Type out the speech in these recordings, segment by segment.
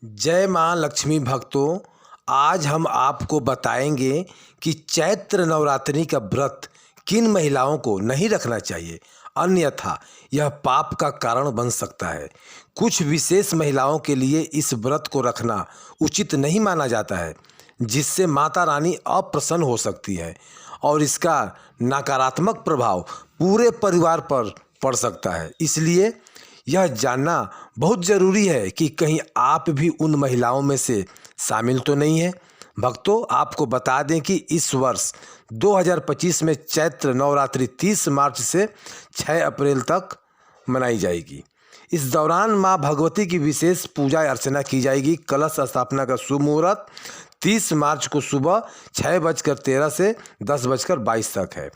जय माँ लक्ष्मी भक्तों। आज हम आपको बताएंगे कि चैत्र नवरात्रि का व्रत किन महिलाओं को नहीं रखना चाहिए, अन्यथा यह पाप का कारण बन सकता है। कुछ विशेष महिलाओं के लिए इस व्रत को रखना उचित नहीं माना जाता है, जिससे माता रानी अप्रसन्न हो सकती है और इसका नकारात्मक प्रभाव पूरे परिवार पर पड़ सकता है। इसलिए यह जानना बहुत ज़रूरी है कि कहीं आप भी उन महिलाओं में से शामिल तो नहीं हैं। भक्तों, आपको बता दें कि इस वर्ष 2025 में चैत्र नवरात्रि 30 मार्च से 6 अप्रैल तक मनाई जाएगी। इस दौरान माँ भगवती की विशेष पूजा अर्चना की जाएगी। कलश स्थापना का शुभ मुहूर्त 30 मार्च को सुबह 6:13 से 10:22 तक है।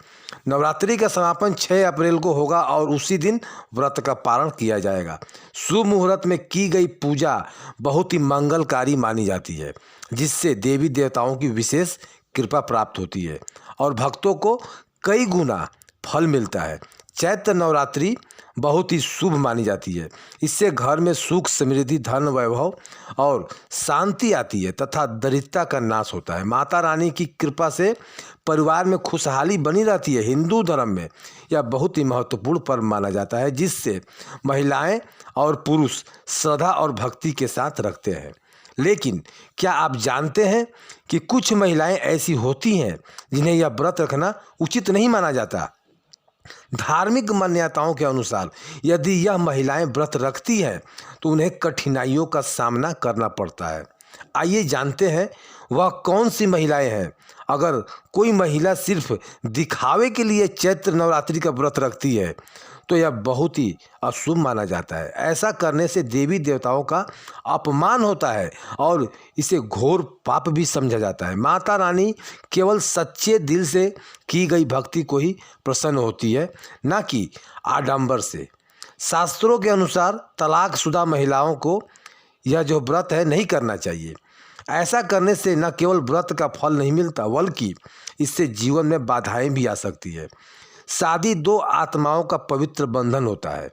नवरात्रि का समापन 6 अप्रैल को होगा और उसी दिन व्रत का पारण किया जाएगा। शुभ मुहूर्त में की गई पूजा बहुत ही मंगलकारी मानी जाती है, जिससे देवी देवताओं की विशेष कृपा प्राप्त होती है और भक्तों को कई गुना फल मिलता है। चैत्र नवरात्रि बहुत ही शुभ मानी जाती है। इससे घर में सुख, समृद्धि, धन, वैभव और शांति आती है तथा दरिद्रता का नाश होता है। माता रानी की कृपा से परिवार में खुशहाली बनी रहती है। हिंदू धर्म में यह बहुत ही महत्वपूर्ण पर्व माना जाता है, जिससे महिलाएं और पुरुष श्रद्धा और भक्ति के साथ रखते हैं। लेकिन क्या आप जानते हैं कि कुछ महिलाएं ऐसी होती हैं जिन्हें यह व्रत रखना उचित नहीं माना जाता। धार्मिक मान्यताओं के अनुसार यदि यह महिलाएं व्रत रखती हैं तो उन्हें कठिनाइयों का सामना करना पड़ता है। आइए जानते हैं वह कौन सी महिलाएं हैं। अगर कोई महिला सिर्फ दिखावे के लिए चैत्र नवरात्रि का व्रत रखती है तो यह बहुत ही अशुभ माना जाता है। ऐसा करने से देवी देवताओं का अपमान होता है और इसे घोर पाप भी समझा जाता है। माता रानी केवल सच्चे दिल से की गई भक्ति को ही प्रसन्न होती है, न कि आडंबर से। शास्त्रों के अनुसार तलाकशुदा महिलाओं को यह जो व्रत है नहीं करना चाहिए। ऐसा करने से न केवल व्रत का फल नहीं मिलता, बल्कि इससे जीवन में बाधाएं भी आ सकती है। शादी दो आत्माओं का पवित्र बंधन होता है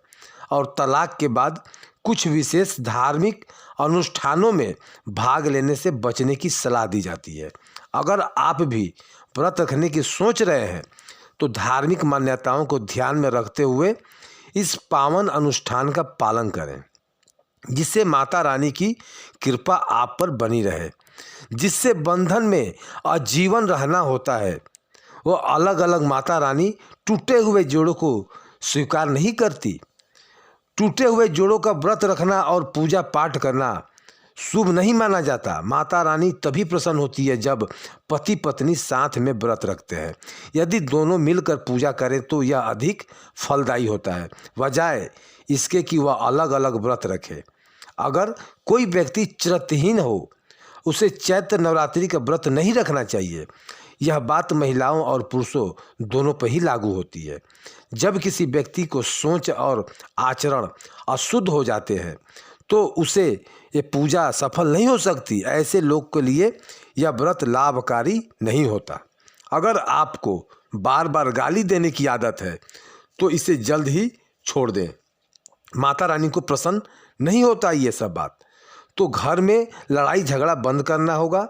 और तलाक के बाद कुछ विशेष धार्मिक अनुष्ठानों में भाग लेने से बचने की सलाह दी जाती है। अगर आप भी व्रत रखने की सोच रहे हैं तो धार्मिक मान्यताओं को ध्यान में रखते हुए इस पावन अनुष्ठान का पालन करें, जिससे माता रानी की कृपा आप पर बनी रहे। जिससे बंधन में आजीवन रहना होता है, वो अलग अलग माता रानी टूटे हुए जोड़ों को स्वीकार नहीं करती। टूटे हुए जोड़ों का व्रत रखना और पूजा पाठ करना शुभ नहीं माना जाता। माता रानी तभी प्रसन्न होती है जब पति पत्नी साथ में व्रत रखते हैं। यदि दोनों मिलकर पूजा करें तो यह अधिक फलदायी होता है, बजाय इसके कि वह अलग अलग व्रत रखे। अगर कोई व्यक्ति चरित्रहीन हो, उसे चैत्र नवरात्रि का व्रत नहीं रखना चाहिए। यह बात महिलाओं और पुरुषों दोनों पर ही लागू होती है। जब किसी व्यक्ति को सोच और आचरण अशुद्ध हो जाते हैं तो उसे ये पूजा सफल नहीं हो सकती। ऐसे लोग के लिए यह व्रत लाभकारी नहीं होता। अगर आपको बार बार गाली देने की आदत है तो इसे जल्द ही छोड़ दें। माता रानी को प्रसन्न नहीं होता ये सब बात। तो घर में लड़ाई झगड़ा बंद करना होगा।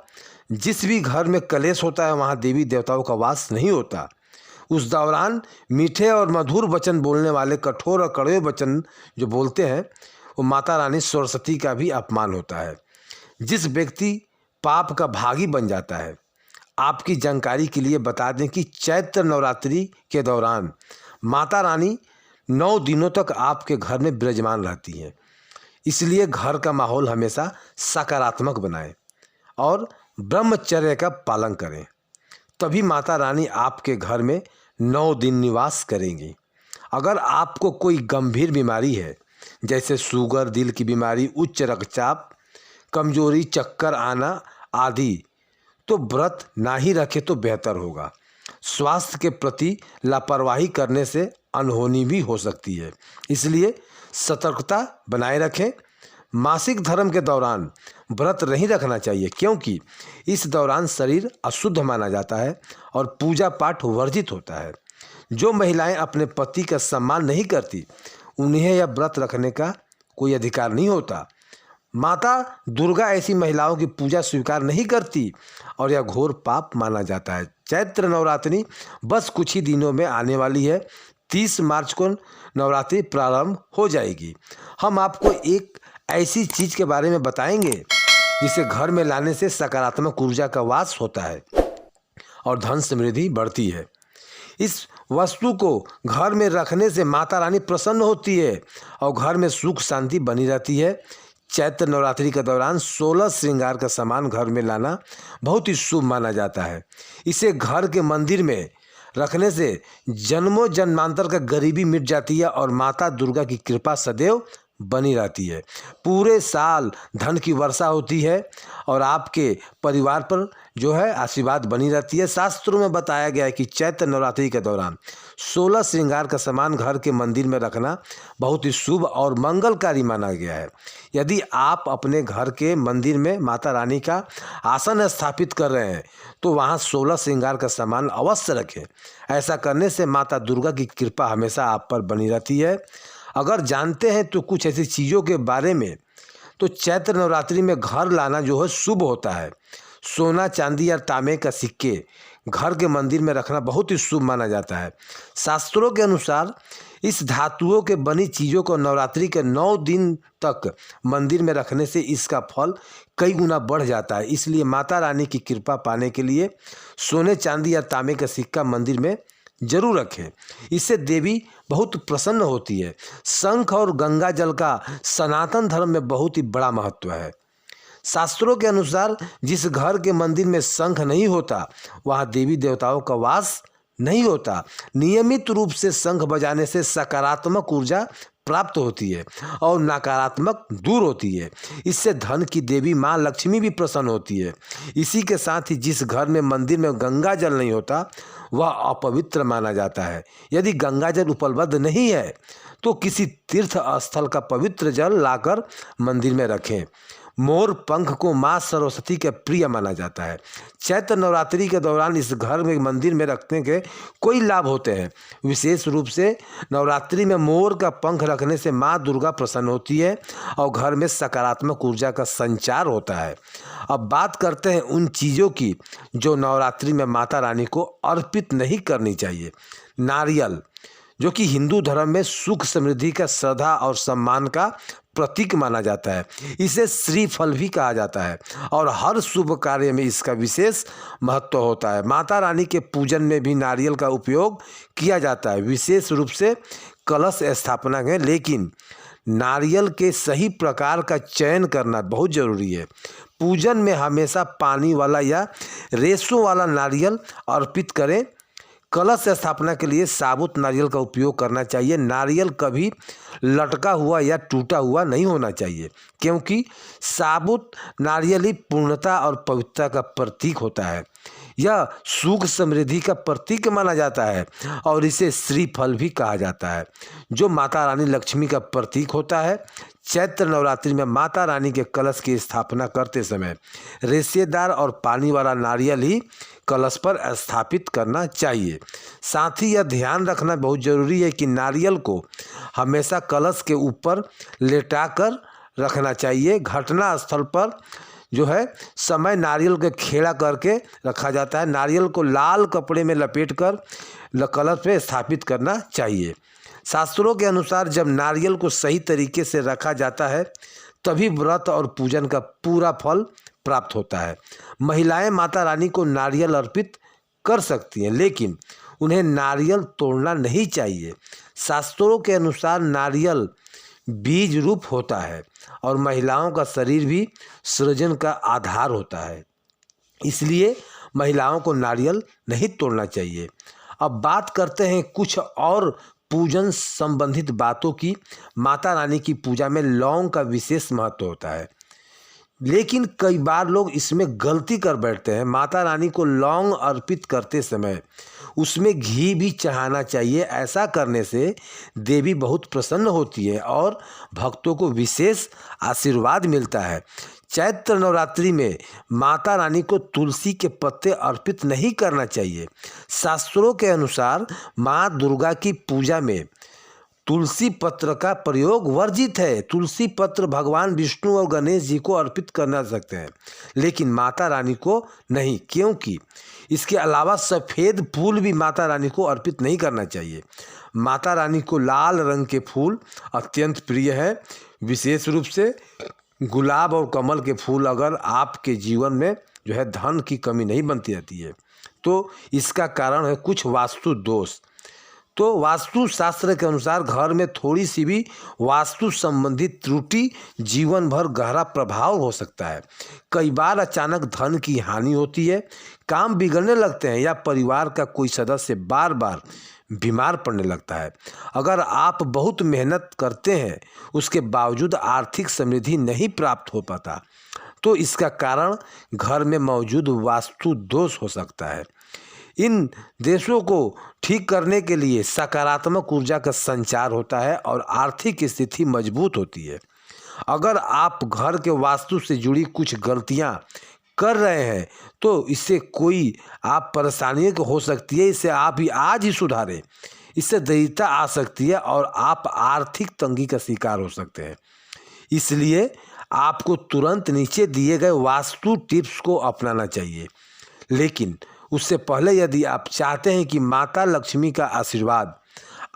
जिस भी घर में कलेश होता है वहाँ देवी देवताओं का वास नहीं होता। उस दौरान मीठे और मधुर वचन बोलने वाले, कठोर और कड़वे वचन जो बोलते हैं, वो माता रानी सरस्वती का भी अपमान होता है। जिस व्यक्ति पाप का भागी बन जाता है। आपकी जानकारी के लिए बता दें कि चैत्र नवरात्रि के दौरान माता रानी 9 दिनों तक आपके घर में विराजमान रहती हैं। इसलिए घर का माहौल हमेशा सकारात्मक बनाएं और ब्रह्मचर्य का पालन करें, तभी माता रानी आपके घर में 9 दिन निवास करेंगी। अगर आपको कोई गंभीर बीमारी है, जैसे शुगर, दिल की बीमारी, उच्च रक्तचाप, कमजोरी, चक्कर आना आदि, तो व्रत ना ही रखे तो बेहतर होगा। स्वास्थ्य के प्रति लापरवाही करने से अनहोनी भी हो सकती है, इसलिए सतर्कता बनाए रखें। मासिक धर्म के दौरान व्रत नहीं रखना चाहिए, क्योंकि इस दौरान शरीर अशुद्ध माना जाता है और पूजा पाठ वर्जित होता है। जो महिलाएं अपने पति का सम्मान नहीं करती, उन्हें यह व्रत रखने का कोई अधिकार नहीं होता। माता दुर्गा ऐसी महिलाओं की पूजा स्वीकार नहीं करती और यह घोर पाप माना जाता है। चैत्र नवरात्रि बस कुछ ही दिनों में आने वाली है। 30 मार्च को नवरात्रि प्रारंभ हो जाएगी। हम आपको एक ऐसी चीज़ के बारे में बताएंगे जिसे घर में लाने से सकारात्मक ऊर्जा का वास होता है और धन समृद्धि बढ़ती है। इस वस्तु को घर में रखने से माता रानी प्रसन्न होती है और घर में सुख शांति बनी रहती है। चैत्र नवरात्रि के दौरान 16 श्रृंगार का सामान घर में लाना बहुत ही शुभ माना जाता है। इसे घर के मंदिर में रखने से जन्मों जन्मांतर का गरीबी मिट जाती है और माता दुर्गा की कृपा सदैव बनी रहती है। पूरे साल धन की वर्षा होती है और आपके परिवार पर जो है आशीर्वाद बनी रहती है। शास्त्रों में बताया गया है कि चैत्र नवरात्रि के दौरान 16 श्रृंगार का सामान घर के मंदिर में रखना बहुत ही शुभ और मंगलकारी माना गया है। यदि आप अपने घर के मंदिर में माता रानी का आसन स्थापित कर रहे हैं तो वहाँ 16 श्रृंगार का सामान अवश्य रखें। ऐसा करने से माता दुर्गा की कृपा हमेशा आप पर बनी रहती है। अगर जानते हैं तो कुछ ऐसी चीज़ों के बारे में, तो चैत्र नवरात्रि में घर लाना जो है शुभ होता है। सोना, चांदी या तांबे का सिक्के घर के मंदिर में रखना बहुत ही शुभ माना जाता है। शास्त्रों के अनुसार इस धातुओं के बनी चीज़ों को नवरात्रि के 9 दिन तक मंदिर में रखने से इसका फल कई गुना बढ़ जाता है। इसलिए माता रानी की कृपा पाने के लिए सोने, चांदी या तांबे का सिक्का मंदिर में जरूर रखें। इससे देवी बहुत प्रसन्न होती है। शंख और गंगा जल का सनातन धर्म में बहुत ही बड़ा महत्व है। शास्त्रों के अनुसार जिस घर के मंदिर में शंख नहीं होता वहाँ देवी देवताओं का वास नहीं होता। नियमित रूप से शंख बजाने से सकारात्मक ऊर्जा प्राप्त होती है और नकारात्मक दूर होती है। इससे धन की देवी माँ लक्ष्मी भी प्रसन्न होती है। इसी के साथ ही जिस घर में मंदिर में गंगा जल नहीं होता वह अपवित्र माना जाता है। यदि गंगा जल उपलब्ध नहीं है तो किसी तीर्थ स्थल का पवित्र जल लाकर मंदिर में रखें। मोर पंख को माँ सरस्वती के प्रिय माना जाता है। चैत्र नवरात्रि के दौरान इस घर में मंदिर में रखने के कोई लाभ होते हैं। विशेष रूप से नवरात्रि में मोर का पंख रखने से माँ दुर्गा प्रसन्न होती है और घर में सकारात्मक ऊर्जा का संचार होता है। अब बात करते हैं उन चीज़ों की जो नवरात्रि में माता रानी को अर्पित नहीं करनी चाहिए। नारियल, जो कि हिंदू धर्म में सुख समृद्धि का, श्रद्धा और सम्मान का प्रतीक माना जाता है। इसे श्रीफल भी कहा जाता है और हर शुभ कार्य में इसका विशेष महत्व होता है। माता रानी के पूजन में भी नारियल का उपयोग किया जाता है, विशेष रूप से कलश स्थापना में। लेकिन नारियल के सही प्रकार का चयन करना बहुत जरूरी है। पूजन में हमेशा पानी वाला या रेशों वाला नारियल अर्पित करें। कलश स्थापना के लिए साबुत नारियल का उपयोग करना चाहिए। नारियल कभी लटका हुआ या टूटा हुआ नहीं होना चाहिए, क्योंकि साबुत नारियल ही पूर्णता और पवित्रता का प्रतीक होता है। यह सुख समृद्धि का प्रतीक माना जाता है और इसे श्रीफल भी कहा जाता है, जो माता रानी लक्ष्मी का प्रतीक होता है। चैत्र नवरात्रि में माता रानी के कलश की स्थापना करते समय रेशेदार और पानी वाला नारियल ही कलश पर स्थापित करना चाहिए। साथ ही यह ध्यान रखना बहुत जरूरी है कि नारियल को हमेशा कलश के ऊपर लेटाकर रखना चाहिए। घटना स्थल पर जो है समय नारियल के खेड़ा करके रखा जाता है। नारियल को लाल कपड़े में लपेटकर कलश पे स्थापित करना चाहिए। शास्त्रों के अनुसार जब नारियल को सही तरीके से रखा जाता है तभी व्रत और पूजन का पूरा फल प्राप्त होता है। महिलाएं माता रानी को नारियल अर्पित कर सकती हैं, लेकिन उन्हें नारियल तोड़ना नहीं चाहिए। शास्त्रों के अनुसार नारियल बीज रूप होता है और महिलाओं का शरीर भी सृजन का आधार होता है, इसलिए महिलाओं को नारियल नहीं तोड़ना चाहिए। अब बात करते हैं कुछ और पूजन संबंधित बातों की। माता रानी की पूजा में लौंग का विशेष महत्व होता है, लेकिन कई बार लोग इसमें गलती कर बैठते हैं। माता रानी को लौंग अर्पित करते समय उसमें घी भी चढ़ाना चाहिए। ऐसा करने से देवी बहुत प्रसन्न होती है और भक्तों को विशेष आशीर्वाद मिलता है। चैत्र नवरात्रि में माता रानी को तुलसी के पत्ते अर्पित नहीं करना चाहिए। शास्त्रों के अनुसार माँ दुर्गा की पूजा में तुलसी पत्र का प्रयोग वर्जित है। तुलसी पत्र भगवान विष्णु और गणेश जी को अर्पित करना सकते हैं, लेकिन माता रानी को नहीं, क्योंकि इसके अलावा सफ़ेद फूल भी माता रानी को अर्पित नहीं करना चाहिए। माता रानी को लाल रंग के फूल अत्यंत प्रिय है, विशेष रूप से गुलाब और कमल के फूल। अगर आपके जीवन में जो है धन की कमी नहीं बनती रहती है तो इसका कारण है कुछ वास्तु दोष। तो वास्तु शास्त्र के अनुसार घर में थोड़ी सी भी वास्तु संबंधित त्रुटि जीवन भर गहरा प्रभाव हो सकता है। कई बार अचानक धन की हानि होती है, काम बिगड़ने लगते हैं या परिवार का कोई सदस्य बार बार बीमार पड़ने लगता है। अगर आप बहुत मेहनत करते हैं उसके बावजूद आर्थिक समृद्धि नहीं प्राप्त हो पाता तो इसका कारण घर में मौजूद वास्तु दोष हो सकता है। इन देशों को ठीक करने के लिए सकारात्मक ऊर्जा का संचार होता है और आर्थिक स्थिति मजबूत होती है। अगर आप घर के वास्तु से जुड़ी कुछ गलतियां कर रहे हैं तो इससे कोई आप परेशानियों को हो सकती है, इसे आप ही आज ही सुधारें। इससे दरिद्रता आ सकती है और आप आर्थिक तंगी का शिकार हो सकते हैं। इसलिए आपको तुरंत नीचे दिए गए वास्तु टिप्स को अपनाना चाहिए, लेकिन उससे पहले यदि आप चाहते हैं कि माता लक्ष्मी का आशीर्वाद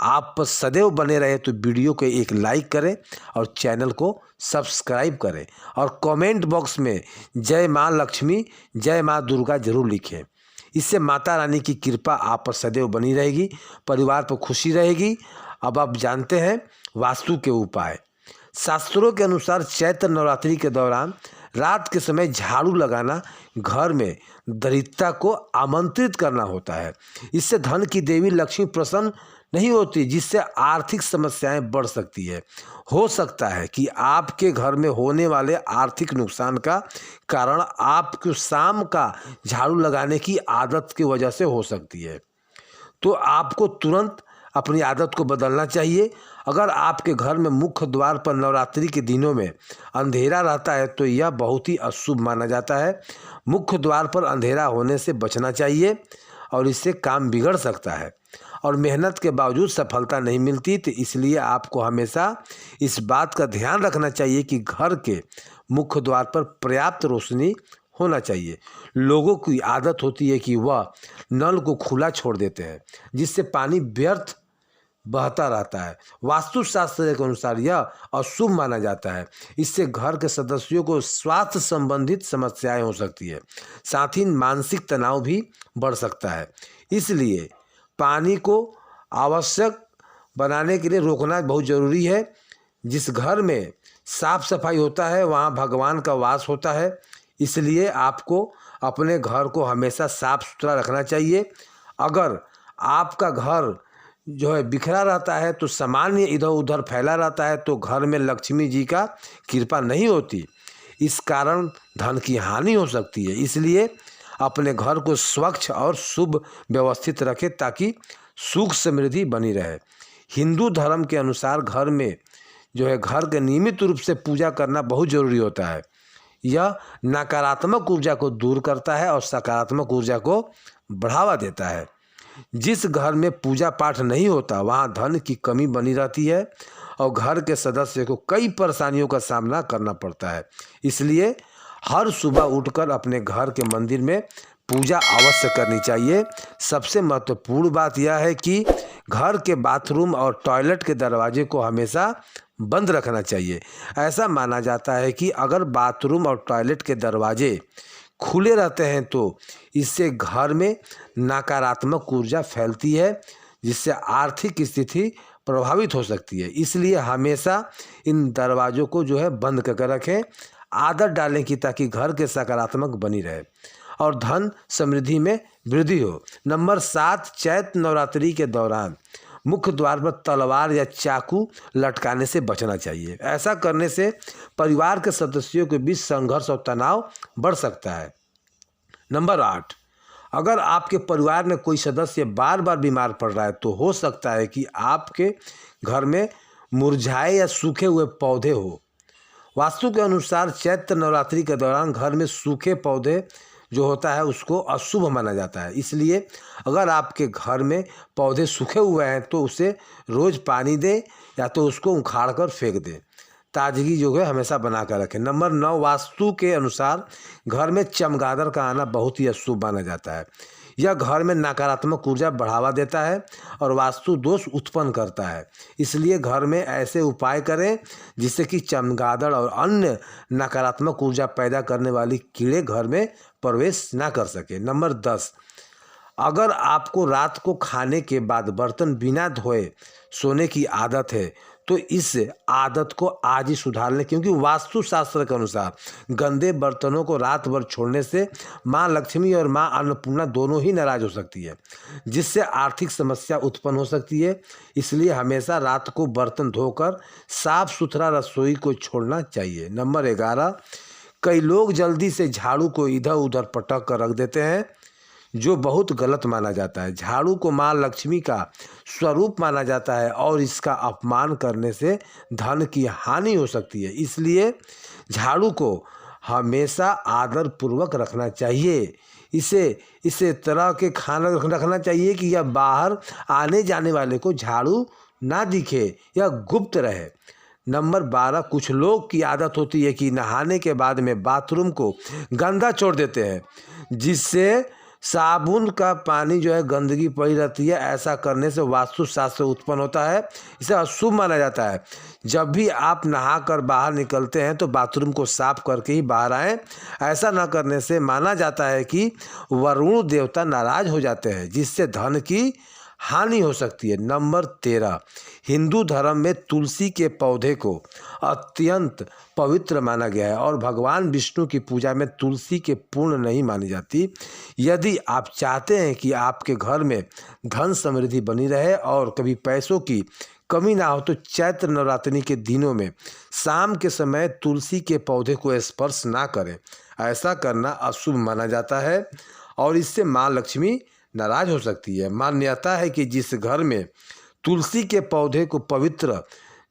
आप पर सदैव बने रहे तो वीडियो को एक लाइक करें और चैनल को सब्सक्राइब करें और कमेंट बॉक्स में जय माँ लक्ष्मी, जय माँ दुर्गा जरूर लिखें। इससे माता रानी की कृपा आप पर सदैव बनी रहेगी, परिवार पर खुशी रहेगी। अब आप जानते हैं वास्तु के उपाय। शास्त्रों के अनुसार चैत्र नवरात्रि के दौरान रात के समय झाड़ू लगाना घर में दरिद्रता को आमंत्रित करना होता है। इससे धन की देवी लक्ष्मी प्रसन्न नहीं होती, जिससे आर्थिक समस्याएं बढ़ सकती है। हो सकता है कि आपके घर में होने वाले आर्थिक नुकसान का कारण आपको शाम का झाड़ू लगाने की आदत की वजह से हो सकती है। तो आपको तुरंत अपनी आदत को बदलना चाहिए। अगर आपके घर में मुख्य द्वार पर नवरात्रि के दिनों में अंधेरा रहता है तो यह बहुत ही अशुभ माना जाता है। मुख्य द्वार पर अंधेरा होने से बचना चाहिए और इससे काम बिगड़ सकता है और मेहनत के बावजूद सफलता नहीं मिलती। तो इसलिए आपको हमेशा इस बात का ध्यान रखना चाहिए कि घर के मुख्य द्वार पर पर्याप्त रोशनी होना चाहिए। लोगों की आदत होती है कि वह नल को खुला छोड़ देते हैं, जिससे पानी व्यर्थ बहता रहता है। वास्तुशास्त्र के अनुसार यह अशुभ माना जाता है। इससे घर के सदस्यों को स्वास्थ्य संबंधित समस्याएं हो सकती है, साथ ही मानसिक तनाव भी बढ़ सकता है। इसलिए पानी को आवश्यक बनाने के लिए रोकना बहुत ज़रूरी है। जिस घर में साफ सफाई होता है वहाँ भगवान का वास होता है। इसलिए आपको अपने घर को हमेशा साफ सुथरा रखना चाहिए। अगर आपका घर जो है बिखरा रहता है तो सामान्य इधर उधर फैला रहता है तो घर में लक्ष्मी जी का कृपा नहीं होती, इस कारण धन की हानि हो सकती है। इसलिए अपने घर को स्वच्छ और शुभ व्यवस्थित रखें ताकि सुख समृद्धि बनी रहे। हिंदू धर्म के अनुसार घर में जो है घर के नियमित रूप से पूजा करना बहुत ज़रूरी होता है। यह नकारात्मक ऊर्जा को दूर करता है और सकारात्मक ऊर्जा को बढ़ावा देता है। जिस घर में पूजा पाठ नहीं होता वहाँ धन की कमी बनी रहती है और घर के सदस्य को कई परेशानियों का सामना करना पड़ता है। इसलिए हर सुबह उठकर अपने घर के मंदिर में पूजा अवश्य करनी चाहिए। सबसे महत्वपूर्ण बात यह है कि घर के बाथरूम और टॉयलेट के दरवाजे को हमेशा बंद रखना चाहिए। ऐसा माना जाता है कि अगर बाथरूम और टॉयलेट के दरवाजे खुले रहते हैं तो इससे घर में नकारात्मक ऊर्जा फैलती है, जिससे आर्थिक स्थिति प्रभावित हो सकती है। इसलिए हमेशा इन दरवाज़ों को जो है बंद करके रखें, आदत डालें कि ताकि घर के सकारात्मक बनी रहे और धन समृद्धि में वृद्धि हो। नंबर 7, चैत्र नवरात्रि के दौरान मुख्य द्वार पर तलवार या चाकू लटकाने से बचना चाहिए। ऐसा करने से परिवार के सदस्यों के बीच संघर्ष और तनाव बढ़ सकता है। नंबर 8, अगर आपके परिवार में कोई सदस्य बार बार बीमार पड़ रहा है तो हो सकता है कि आपके घर में मुरझाए या सूखे हुए पौधे हो। वास्तु के अनुसार चैत्र नवरात्रि के दौरान घर में सूखे पौधे जो होता है उसको अशुभ माना जाता है। इसलिए अगर आपके घर में पौधे सूखे हुए हैं तो उसे रोज़ पानी दें या तो उसको उखाड़ कर फेंक दें। ताजगी जो है हमेशा बना कर रखें। नंबर 9, वास्तु के अनुसार घर में चमगादड़ का आना बहुत ही अशुभ माना जाता है। यह घर में नकारात्मक ऊर्जा बढ़ावा देता है और वास्तु दोष उत्पन्न करता है। इसलिए घर में ऐसे उपाय करें जिससे कि चमगादड़ और अन्य नकारात्मक ऊर्जा पैदा करने वाली कीड़े घर में प्रवेश ना कर सके। नंबर 10, अगर आपको रात को खाने के बाद बर्तन बिना धोए सोने की आदत है तो इस आदत को आज ही सुधार लें, क्योंकि वास्तु शास्त्र के अनुसार गंदे बर्तनों को रात भर छोड़ने से माँ लक्ष्मी और माँ अन्नपूर्णा दोनों ही नाराज हो सकती है, जिससे आर्थिक समस्या उत्पन्न हो सकती है। इसलिए हमेशा रात को बर्तन धोकर साफ सुथरा रसोई को छोड़ना चाहिए। नंबर 11, कई लोग जल्दी से झाड़ू को इधर उधर पटक कर रख देते हैं, जो बहुत गलत माना जाता है। झाड़ू को माँ लक्ष्मी का स्वरूप माना जाता है और इसका अपमान करने से धन की हानि हो सकती है। इसलिए झाड़ू को हमेशा आदर पूर्वक रखना चाहिए। इसे तरह के खाना रखना चाहिए कि यह बाहर आने जाने वाले को झाड़ू ना दिखे या गुप्त रहे। नंबर 12, कुछ लोग की आदत होती है कि नहाने के बाद में बाथरूम को गंदा छोड़ देते हैं, जिससे साबुन का पानी जो है गंदगी पड़ी रहती है। ऐसा करने से वास्तु शास्त्र उत्पन्न होता है, इसे अशुभ माना जाता है। जब भी आप नहाकर बाहर निकलते हैं तो बाथरूम को साफ करके ही बाहर आएं। ऐसा न करने से माना जाता है कि वरुण देवता नाराज हो जाते हैं, जिससे धन की हानि हो सकती है। नंबर 13, हिंदू धर्म में तुलसी के पौधे को अत्यंत पवित्र माना गया है और भगवान विष्णु की पूजा में तुलसी के पूर्ण नहीं मानी जाती। यदि आप चाहते हैं कि आपके घर में धन समृद्धि बनी रहे और कभी पैसों की कमी ना हो तो चैत्र नवरात्रि के दिनों में शाम के समय तुलसी के पौधे को स्पर्श ना करें। ऐसा करना अशुभ माना जाता है और इससे माँ लक्ष्मी नाराज हो सकती है। मान्यता है कि जिस घर में तुलसी के पौधे को पवित्र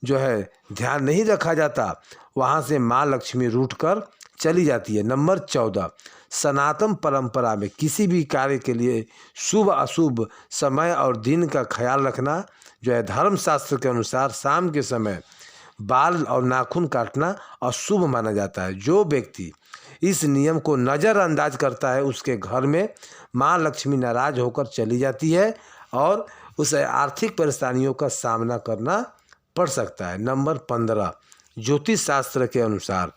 जो है ध्यान नहीं रखा जाता, वहाँ से माँ लक्ष्मी रूठ कर चली जाती है। नंबर 14, सनातन परंपरा में किसी भी कार्य के लिए शुभ अशुभ समय और दिन का ख्याल रखना जो है धर्मशास्त्र के अनुसार शाम के समय बाल और नाखून काटना अशुभ माना जाता है। जो व्यक्ति इस नियम को नज़रअंदाज करता है उसके घर में माँ लक्ष्मी नाराज होकर चली जाती है और उसे आर्थिक परेशानियों का सामना करना पड़ सकता है। नंबर 15, ज्योतिष शास्त्र के अनुसार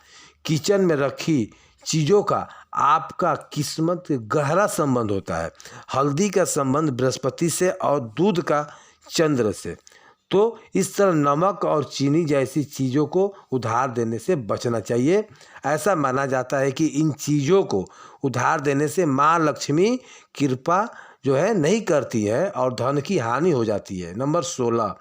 किचन में रखी चीज़ों का आपका किस्मत से गहरा संबंध होता है। हल्दी का संबंध बृहस्पति से और दूध का चंद्र से। तो इस तरह नमक और चीनी जैसी चीज़ों को उधार देने से बचना चाहिए। ऐसा माना जाता है कि इन चीज़ों को उधार देने से माँ लक्ष्मी कृपा जो है नहीं करती है और धन की हानि हो जाती है। नंबर 16,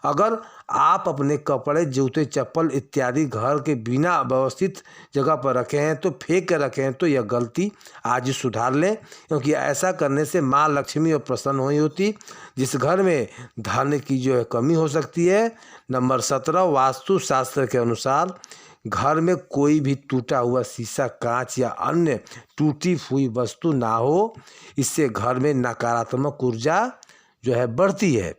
अगर आप अपने कपड़े जूते चप्पल इत्यादि घर के बिना व्यवस्थित जगह पर रखे हैं तो फेंक कर रखे हैं तो यह गलती आज ही सुधार लें, क्योंकि ऐसा करने से माँ लक्ष्मी और प्रसन्न नहीं होती, जिस घर में धन की जो है कमी हो सकती है। नंबर 17, वास्तु शास्त्र के अनुसार घर में कोई भी टूटा हुआ शीशा, कांच या अन्य टूटी हुई वस्तु ना हो। इससे घर में नकारात्मक ऊर्जा जो है बढ़ती है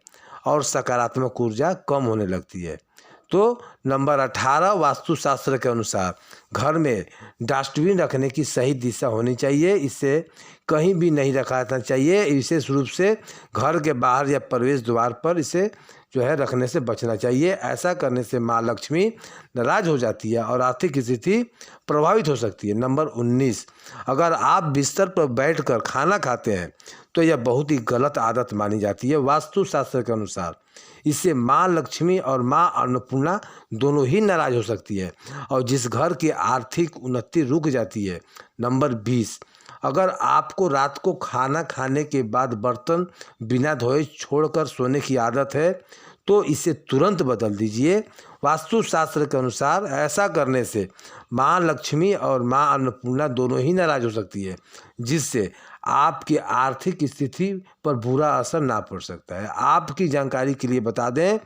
और सकारात्मक ऊर्जा कम होने लगती है। तो नंबर 18, वास्तुशास्त्र के अनुसार घर में डस्टबिन रखने की सही दिशा होनी चाहिए। इसे कहीं भी नहीं रखा जाना चाहिए, विशेष रूप से घर के बाहर या प्रवेश द्वार पर इसे जो है रखने से बचना चाहिए। ऐसा करने से माँ लक्ष्मी नाराज हो जाती है और आर्थिक स्थिति प्रभावित हो सकती है। नंबर 19, अगर आप बिस्तर पर बैठकर खाना खाते हैं तो यह बहुत ही गलत आदत मानी जाती है। वास्तुशास्त्र के अनुसार इससे माँ लक्ष्मी और माँ अन्नपूर्णा दोनों ही नाराज हो सकती है और जिस घर की आर्थिक उन्नति रुक जाती है। नंबर 20, अगर आपको रात को खाना खाने के बाद बर्तन बिना धोए छोड़कर सोने की आदत है तो इसे तुरंत बदल दीजिए। वास्तुशास्त्र के अनुसार ऐसा करने से माँ लक्ष्मी और माँ अन्नपूर्णा दोनों ही नाराज हो सकती है, जिससे आपकी आर्थिक स्थिति पर बुरा असर ना पड़ सकता है। आपकी जानकारी के लिए बता दें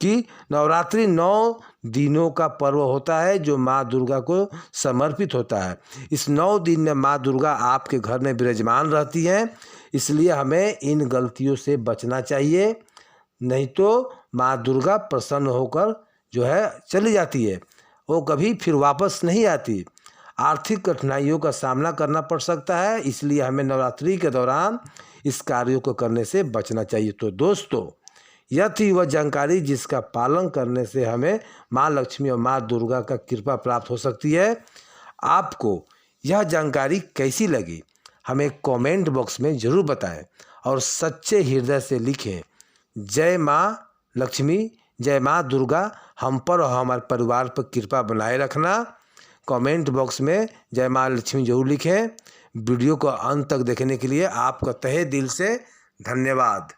कि नवरात्रि 9 दिनों का पर्व होता है जो माँ दुर्गा को समर्पित होता है। इस 9 दिन में माँ दुर्गा आपके घर में विराजमान रहती हैं, इसलिए हमें इन गलतियों से बचना चाहिए, नहीं तो माँ दुर्गा प्रसन्न होकर जो है चली जाती है, वो कभी फिर वापस नहीं आती। आर्थिक कठिनाइयों का सामना करना पड़ सकता है, इसलिए हमें नवरात्रि के दौरान इस कार्यों को करने से बचना चाहिए। तो दोस्तों, यह थी वह जानकारी जिसका पालन करने से हमें माँ लक्ष्मी और माँ दुर्गा का कृपा प्राप्त हो सकती है। आपको यह जानकारी कैसी लगी हमें कमेंट बॉक्स में ज़रूर बताएं और सच्चे हृदय से लिखें। जय माँ लक्ष्मी, जय माँ दुर्गा, हम पर और हमारे परिवार पर कृपा बनाए रखना। कमेंट बॉक्स में जय माँ लक्ष्मी जरूर लिखें। वीडियो को अंत तक देखने के लिए आपका तहे दिल से धन्यवाद।